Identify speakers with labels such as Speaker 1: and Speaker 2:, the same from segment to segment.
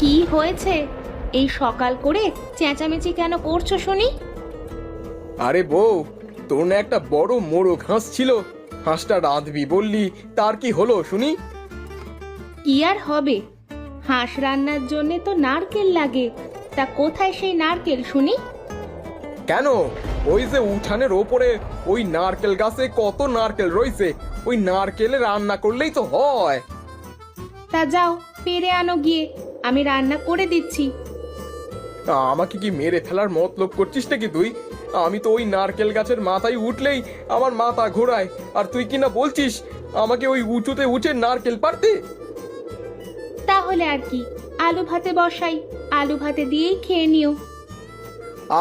Speaker 1: কি হয়েছে? এই সকাল করে চেঁচামেচি কেন করছো শুনি?
Speaker 2: আরে বউ, তোর না একটা বড় মোরগ হাঁস ছিল, হাঁসটা রাঁধবি বললি, তার কি হলো শুনি?
Speaker 1: কি আর হবে, হাঁস রান্নার জন্যে তো নারকেল লাগে। তা কোথায় সেই নারকেল শুনি?
Speaker 2: কেন, ওই যে উঠানের ওপরে ওই নারকেল গাছে কত নারকেল রয়েছে, ওই নারকেলে রান্না করলেই তো হয়।
Speaker 1: তা যাও পেরে আনো গিয়ে, আমি রান্না করে দিচ্ছি।
Speaker 2: আমাকে কি মেরে ফেলার মতলব করছিস নাকি তুই? আমি তো ওই নারকেল গাছের মাথায় উঠলেই আমার মাথা ঘোরায়, আর তুই কি না বলছিস আমাকে ওই উঁচুতে উঠে নারকেল পারতে?
Speaker 1: তাহলে আর কি, আলু ভাতে বসাই, আলু ভাতে দিয়েই খেয়ে নিও।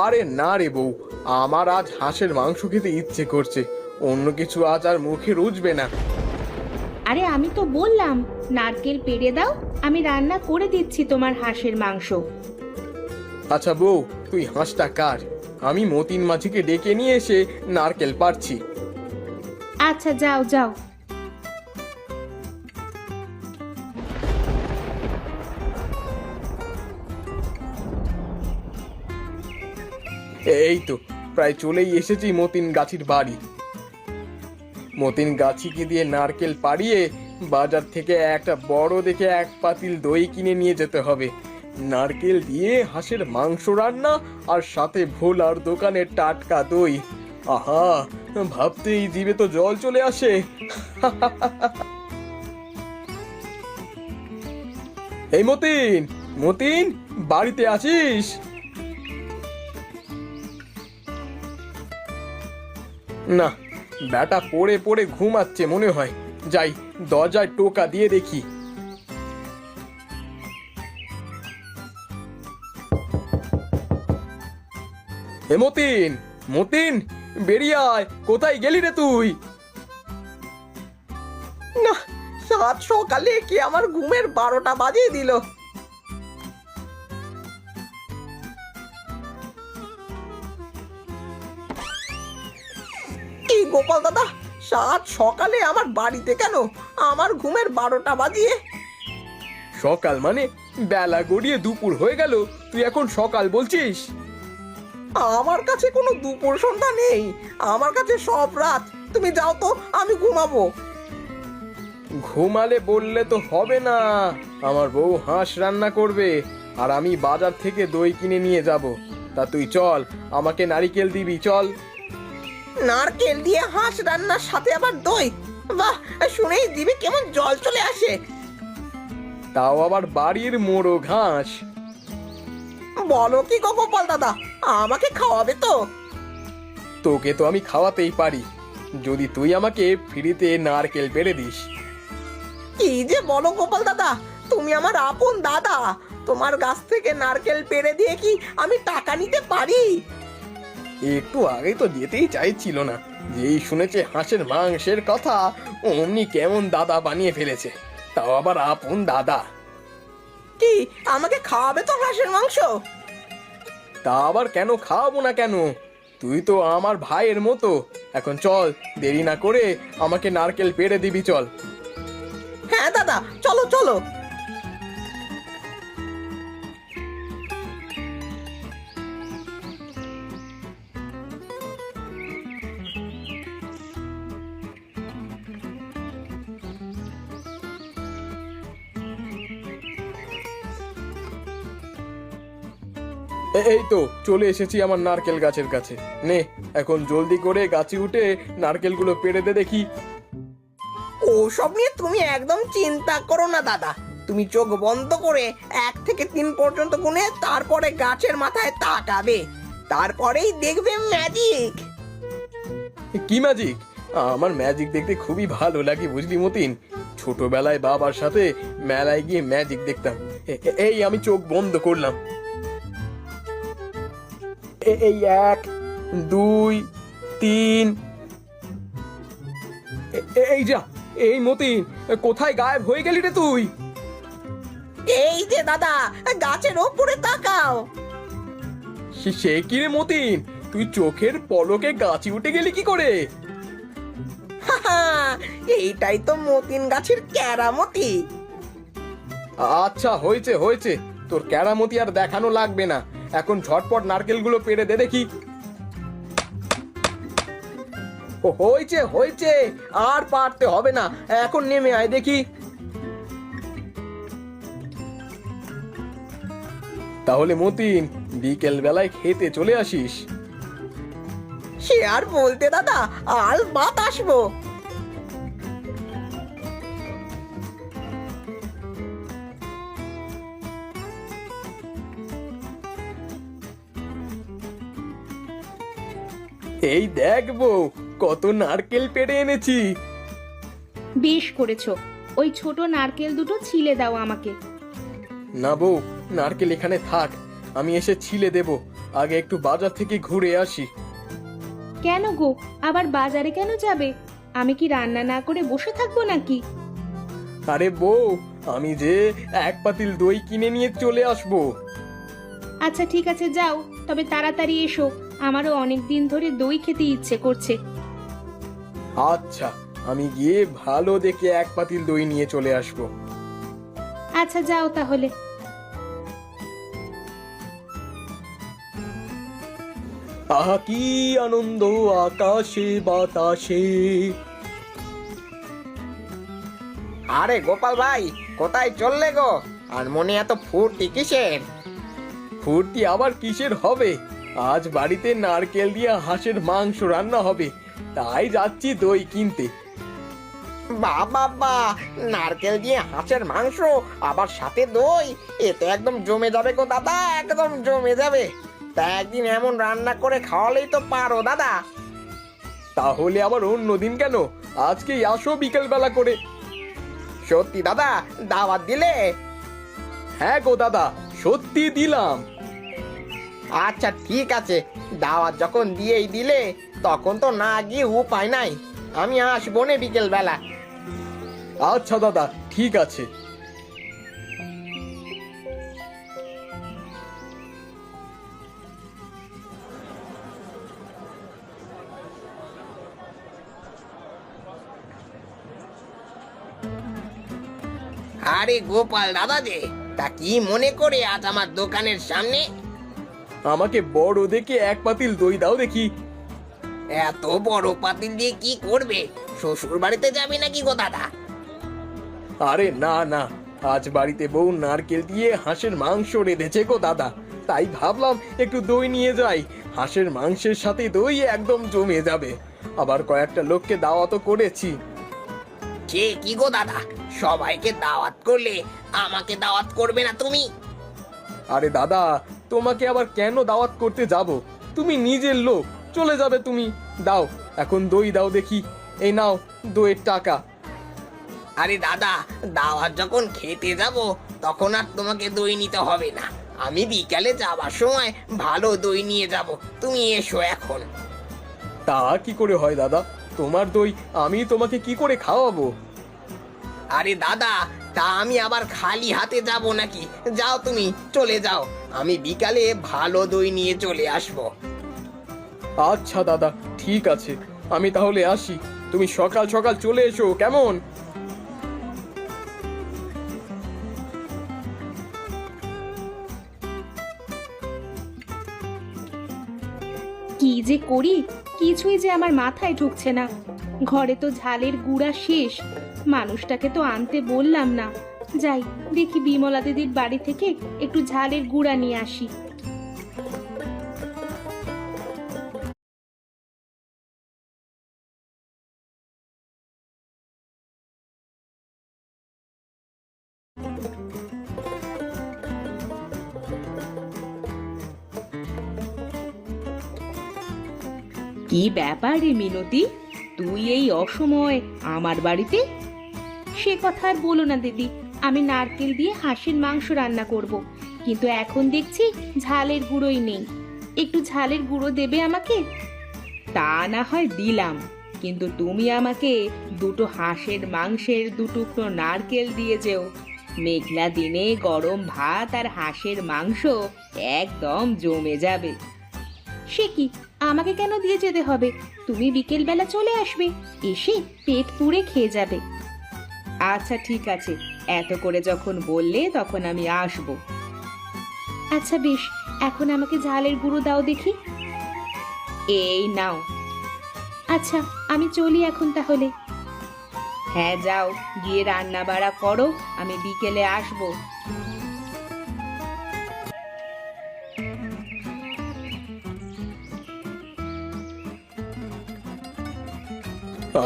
Speaker 2: আরে না রে বউ, আমার আজ হাঁসের মাংস খেতে ইচ্ছে করছে, অন্য কিছু আজ আর মুখে রুচবে না।
Speaker 1: আরে আমি তো বললাম নারকেল পেড়ে দাও, আমি রান্না করে দিচ্ছি তোমার হাঁসের মাংস।
Speaker 2: আচ্ছা বউ, তুই হাঁসটা কাট, আমি মতিন মাঝিকে ডেকে নিয়ে এসে নারকেল পারছি।
Speaker 1: আচ্ছা যাও যাও।
Speaker 2: এই তো প্রায় চলেই এসেছি মতিন গাছির বাড়ি। মতিন গাছিকে দিয়ে নারকেল পাড়িয়ে বাজার থেকে একটা বড় দেখে এক পাতিল দই কিনে নিয়ে যেতে হবে। নারকেল দিয়ে হাঁসের মাংস রান্না, আর সাথে ভোলার দোকানের টাটকা দই। আহা, ভাবতেই জিভে তো জল চলে আসে। এই মতিন, মতিন, বাড়িতে আছিস? না, ব্যাটা পড়ে পড়ে ঘুমাচ্ছে মনে হয়, যাই দরজায় টোকা দিয়ে দেখি। হে মতিন, মতিন, বেরিয়ে আয়, কোথায় গেলি রে তুই?
Speaker 3: না, সাত সকালে কি আমার ঘুমের 12টা বাজিয়ে দিল। কি গোপাল দাদা, সাত সকালে আমার বাড়িতে কেন, আমার ঘুমের 12টা বাজিয়ে?
Speaker 2: সকাল মানে বেলা গড়িয়ে দুপুর হয়ে গেল, তুই এখন সকাল বলছিস?
Speaker 3: আমার কাছে কোনো দুপুর সন্ধ্যা নেই, আমার কাছে সব রাত। তুমি যাও তো, আমি ঘুমাবো।
Speaker 2: ঘুমালে বললে তো হবে না, আমার বউ হাঁস রান্না করবে, আর আমি বাজার থেকে দই কিনে নিয়ে যাব। তা তুই চল, আমাকে নারিকেল দিবি, চল।
Speaker 3: নারকেল দিয়ে হাঁস রান্নার সাথে আবার দই? বাহ, শুনেই দিবে কেমন জল চলে আসে।
Speaker 2: তাও আবার বাড়ির মোরগ হাঁস।
Speaker 3: বলো কি গো গোপাল দাদা, আমাকে খাওয়াবে তো?
Speaker 2: তোকে তো আমি খাওয়াতেই পারি, যদি তুই আমাকে ফ্রিতে নারকেল পেড়ে দিস।
Speaker 3: কি যে বলো গোপাল দাদা, তুমি আমার আপন দাদা, তোমার গাছ থেকে নারকেল পেড়ে দিয়ে কি আমি টাকা নিতে পারি?
Speaker 2: একটু আগেই তো যেতেই চাইছিল না, যেই শুনেছে হাঁসের মাংসের কথা অমনি কেমন দাদা বানিয়ে ফেলেছে, তাও আবার আপন দাদা।
Speaker 3: কি আমাকে খাওয়াবে তো হাঁসের মাংস?
Speaker 2: তা আবার কেন খাওয়াবো না কেন, তুই তো আমার ভাইয়ের মতো। এখন চল, দেরি না করে আমাকে নারকেল পেড়ে দিবি, চল।
Speaker 3: হ্যাঁ দাদা, চলো চলো।
Speaker 2: এই তো চলে এসেছি আমার নারকেল গাছের কাছে। নে, এখন জলদি করে গাছে উঠে নারকেলগুলো পেড়ে দে দেখি।
Speaker 3: ওসব নিয়ে তুমি একদম চিন্তা করো না দাদা, তুমি চোখ বন্ধ করে 1 থেকে 3 পর্যন্ত গুনে তারপরে গাছের মাথায় তাকাবে, তারপরেই দেখবে ম্যাজিক।
Speaker 2: কি ম্যাজিক? আমার ম্যাজিক দেখতে খুবই ভালো লাগে বুঝলি মতিন, ছোটবেলায় বাবার সাথে মেলায় গিয়ে ম্যাজিক দেখতাম। এই আমি চোখ বন্ধ করলাম, এই 1 2 3। এই যা, এই মতিন, কোথায় গায়েব হয়ে গেলি রে তুই?
Speaker 3: এই যে দাদা, গাছের ওপরে তাকাও।
Speaker 2: সে কি রে মতিন, তুই চোখের পলকে গাছে উঠে গেলি কি করে?
Speaker 3: হাহা, এইটাই তো মতিন গাছের কেরামতি।
Speaker 2: আচ্ছা হয়েছে হয়েছে, তোর কেরামতি আর দেখানো লাগবে না, এখন ঝটপট নারকেলগুলো পেড়ে দে দেখি। ও হয়েছে হয়েছে, আর পারতে হবে না, এখন নেমে আয় দেখি। তাহলে মতিন, বিকেল বেলায় খেতে চলে আসিস।
Speaker 3: সে আর বলতে দাদা, আর বাত আসবো।
Speaker 2: এই দেখবো কত নারকেল পেড়ে এনেছি।
Speaker 1: বেশ করেছো, ওই ছোট নারকেল দুটো ছিলে দাও আমাকে।
Speaker 2: না বউ, নারকেল এখানে থাক, আমি এসে ছিলে দেব, আগে একটু বাজার থেকে ঘুরে আসি।
Speaker 1: কেন গো, আবার বাজারে কেন যাবে? আমি কি রান্না না করে বসে থাকবো নাকি?
Speaker 2: আরে বউ, আমি যে এক পাতিল দই কিনে নিয়ে চলে আসবো।
Speaker 1: আচ্ছা ঠিক আছে, যাও, তবে তাড়াতাড়ি এসো, আমারও অনেক দিন ধরে দই খেতে ইচ্ছে করছে।
Speaker 2: আচ্ছা, আমি গিয়ে ভালো দেখে এক পাতিল দই নিয়ে চলে আসবো।
Speaker 1: আচ্ছা যাও তাহলে।
Speaker 2: আহা কি আনন্দ আকাশে বাতাসে।
Speaker 3: আরে গোপাল ভাই, কোথায় চললে গো? আর মনে এত ফুর্তি কিসের?
Speaker 2: ফুর্তি আবার কিসের হবে, আজ বাড়িতে নারকেল দিয়ে হাঁসের মাংস রান্না হবে, তাই যাচ্ছি দই কিনতে।
Speaker 3: বাবা বা, নারকেল দিয়ে হাঁসের মাংস, আবার সাথে দই, এ তো একদম জমে যাবে গো দাদা, একদম জমে যাবে। তা একদিন এমন রান্না করে খাওয়ালেই তো পারো দাদা।
Speaker 2: তাহলে আবার অন্য দিন কেন, আজকেই আসো বিকেল বেলা করে।
Speaker 3: সত্যি দাদা, দাওয়াত দিলে?
Speaker 2: হ্যাঁ গো দাদা, সত্যি দিলাম।
Speaker 3: আচ্ছা ঠিক আছে, দাওয়াত যখন দিয়েই দিলে, তখন তো না গিয়ে উপায় নাই, আমি আসবো নে বিকেল বেলা।
Speaker 2: আচ্ছা দাদা, ঠিক আছে।
Speaker 3: আরে গোপাল দাদা যে, তা কি মনে করে আজ আমার দোকানের সামনে?
Speaker 2: আমাকে বড় দেখে এক পাতিল দই দাও দেখি।
Speaker 3: এত বড় পাতিল দিয়ে কি করবে? শ্বশুর বাড়িতে যাবে নাকি গো দাদা?
Speaker 2: আরে না না, আজ বাড়িতে বউ নারকেল দিয়ে হাঁসের মাংস রেঁধেছে গো দাদা, তাই ভাবলাম একটু দই নিয়ে যাই, হাঁসের মাংসের সাথে দই একদম জমে যাবে। আবার কয়েকটা লোককে দাওয়াতও করেছি।
Speaker 3: কে কি গো দাদা, সবাইকে দাওয়াত করলে আমাকে দাওয়াত করবে না তুমি?
Speaker 2: আরে দাদা, তোমাকে আবার কেন দাওয়াত করতে যাব, তুমি নিজের লোক, চলে যাবে তুমি। দাও এখন দই দাও দেখি, এই নাও দইয়ের টাকা।
Speaker 3: আরে দাদা, দাওয়াত যখন খেতে যাব, তখন আর তোমাকে দই নিতে হবে না, আমি বিকালে যাবার সময় ভালো দই নিয়ে যাব, তুমি এসো এখন।
Speaker 2: তা কি করে হয় দাদা, তোমার দই আমি তোমাকে কি করে খাওয়াবো?
Speaker 3: আরে দাদা, তা আমি আবার খালি হাতে যাব নাকি? যাও তুমি, চলে যাও, আমি বিকালে ভালো দই নিয়ে চলে আসবো।
Speaker 2: আচ্ছা দাদা, ঠিক আছে, আমি তাহলে আসি, তুমি সকাল সকাল চলে এসো কেমন?
Speaker 1: কি যে করি, কিছুই যে আমার মাথায় ঢুকছে না। ঘরে তো ঝালের গুঁড়া শেষ, মানুষটাকে তো আনতে বললাম না। যাই দেখি বিমলা দিদির বাড়ি থেকে একটু ঝালের গুঁড়া নিয়ে আসি। কি ব্যাপার রে মিনতি, তুই এই অসময়ে আমার বাড়িতে? সে কথা আর বলো না দিদি, আমি নারকেল দিয়ে হাঁসের মাংস রান্না করব, কিন্তু এখন দেখছি ঝালের গুঁড়োই নেই। একটু ঝালের গুঁড়ো দেবে আমাকে? তা না হয় দিলাম, কিন্তু তুমি আমাকে দুটো হাঁসের মাংসের দুটুকরো নারকেল দিয়ে যেও। মেঘলা দিনে গরম ভাত আর হাঁসের মাংস একদম জমে যাবে। সে কি, আমাকে কেন দিয়ে যেতে হবে? তুমি বিকেল বেলা চলে আসবে, এসে পেট পুড়ে খেয়ে যাবে। আচ্ছা ঠিক আছে, এত করে যখন বললে তখন আমি আসব। আচ্ছা বেশ, এখন আমাকে ঝালের গুঁড়ো দাও দেখি। এই নাও। আচ্ছা আমি চলি এখন তাহলে। হ্যাঁ যাও, গিয়ে রান্না বাড়া করো, আমি বিকেলে আসবো।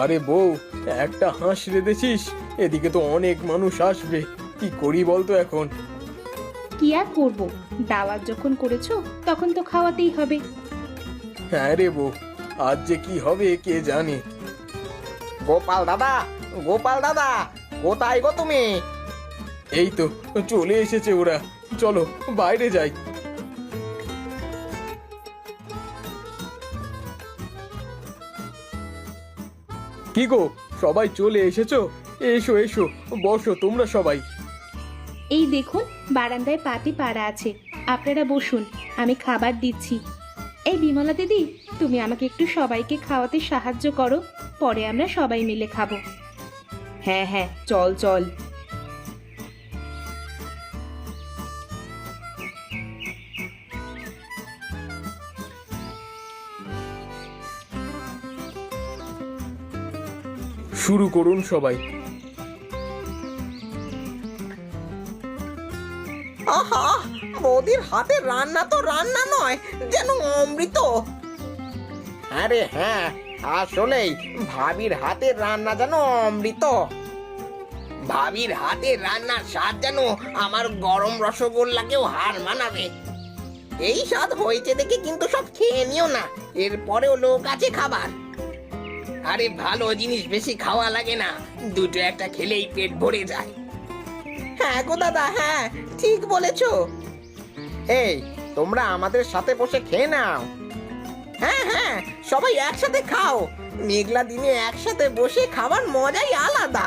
Speaker 2: আরে বউ, একটা হাঁস রেঁধেছিস? এদিকে তো অনেক মানুষ আসবে, কি করি বলতো এখন?
Speaker 1: কি আর করবো, দাওয়াত যখন করেছো তখন তো খাওয়াতেই হবে।
Speaker 2: হ্যাঁ রে বউ, আজ যে কি হবে কে জানে।
Speaker 3: গোপাল দাদা, গোপাল দাদা, কোথায় গো তুমি?
Speaker 2: এই তো চলে এসেছে ওরা, চলো বাইরে যাই। কি গো, সবাই চলে এসেছো? এসো এসো, বসো তোমরা সবাই।
Speaker 1: এই দেখুন, বারান্দায় পাটি পাড়া আছে, আপনারা বসুন, আমি খাবার দিচ্ছি। এই বিমলা দিদি, তুমি আমাকে একটু সবাইকে খাওয়াতে সাহায্য করো, পরে আমরা সবাই মিলে খাবো। হ্যাঁ হ্যাঁ, চল চল।
Speaker 2: শুরু করুন সবাই।
Speaker 3: আহা, বৌদির হাতের রান্না তো রান্না নয়, যেন অমৃত। আরে হ্যাঁ, আসলেই ভাবির হাতের রান্না যেন অমৃত। ভাবির হাতের রান্নার স্বাদ যেন আমার গরম রসগোল্লাকেও হার মানাবে। এই স্বাদ হয়েছে দেখে কিন্তু সব খেয়ে নিও না, এরপরেও লোক আছে খাবার। আরে ভালো জিনিস বেশি খাওয়া লাগে না, দুটো একটা খেলেই পেট ভরে যায়। হ্যাঁ গো দাদা, হ্যাঁ ঠিক বলেছো। এই, তোমরা আমাদের সাথে বসে খেয়ে নাও। হ্যাঁ হ্যাঁ, সবাই একসাথে খাও, মেঘলা দিনে একসাথে বসে খাবার মজাই আলাদা।